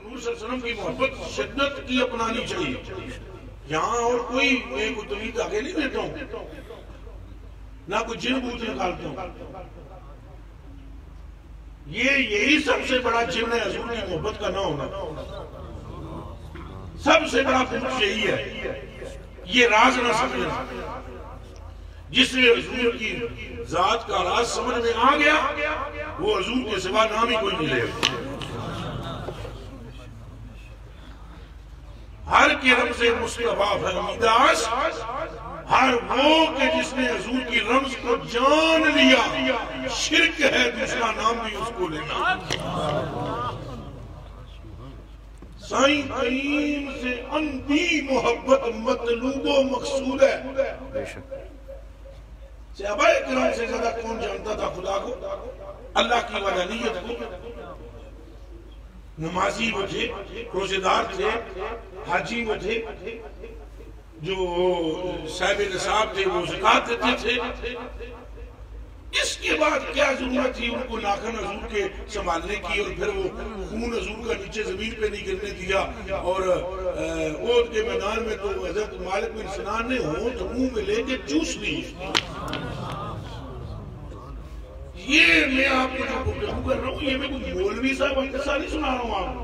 हुजूर सल्लल्लाहु अलैहि वसल्लम की मोहब्बत शिद्दत की अपनानी चाहिए। यहाँ और कोई मैं कोई तवीज आगे नहीं देता हूँ, ना कोई जिन बूझ निकालता हूँ। यही सबसे बड़ा जिन है हुजूर की मोहब्बत का ना होना। सबसे बड़ा पुरुष यही है, ये राज ना समझना। जिसने हुजूर की जात का राज समझ में आ गया वो हुजूर के सिवा नाम ही कोई नहीं लेगा। हर के रब से मुस्तफा फहमीदास, हर वो के जिसने हुजूर की रम्ज को जान लिया, शिरक है दूसरा नाम भी उसको लेना। साईं करीम से अंधी मोहब्बत मतलूबो मकसूद है। सहाबा किराम से ज्यादा कौन जानता था खुदा को, अल्लाह की वहदानियत को। नमाजी वो थे, रोजेदार थे, हाजी वो थे, जो साहिब निसाब थे वो ज़कात देते थे। इसके बाद क्या जरूरत थी उनको नाखन हुजूर के संभालने की, और फिर वो खून हुजूर का नीचे जमीन पे नहीं गिरने दिया। और ओद के मैदान में तो हजरत मालिक बिन सिनान ने होंठ मुंह में लेके चूस ली। ये मैं आपको जो गुफ्तगू कर रहा हूँ, ये मैं कोई मौलवी साहब किस्सा नहीं सुना रहा हूँ आपको,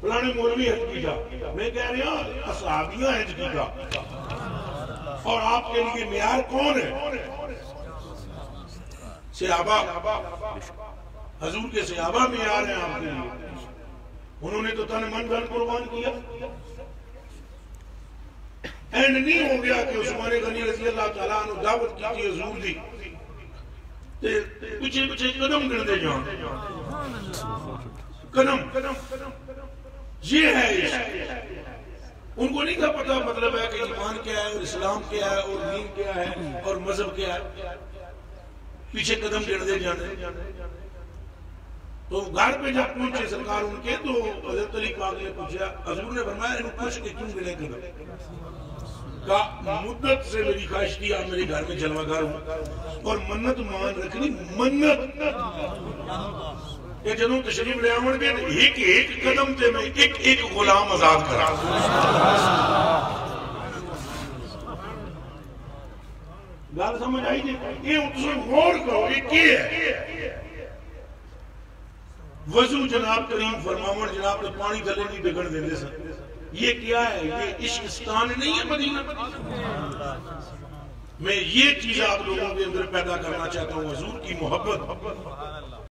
फलाने मौलवी हज की जा। मैं कह रहा हूँ असहाबियां हज की जा। और आपके लिए मेयार कौन है? सहाबा, हुजूर के सहाबा मेयार हैं आपके लिए। उन्होंने तो तन मन धन कुर्बान किया। एंड नहीं हो गया कि उस्मान गनी रज़ी अल्लाह तआला अन्हु दावत की थी हुजूर दी, पीछे पीछे कदम गिनते जाओ, कदम। ये है इश्क। उनको नहीं था पता मतलब है कि ईमान क्या है और इस्लाम क्या है और दीन क्या है और मजहब क्या है। पीछे कदम गिनते जाने। तो घर पे जब पहुंचे सरकार उनके, तो हज़रत अली पाक ने पूछा, हुजूर ने फरमाया इनको पूछ के क्यों गिने कदम? का मुद्दत से मेरी ख्वाहिश थी आप मेरे घर में जलवागर हूं और मन्नत मान रखनी। मन्नत ये जदों तशरीफ ले आवणगे एक एक कदम ते मैं एक एक गुलाम आजाद करा। गल समझ आई जी? ये तुम गौर करो, ये क्या है? वजू जनाब करीम फरमावन जनाब ने पानी थले नहीं बिगड़ देते सन। ये क्या है? ये इश्किस्तान नहीं है मदीना। मैं ये चीज आप लोगों के अंदर पैदा करना चाहता हूँ, हुजूर की मोहब्बत।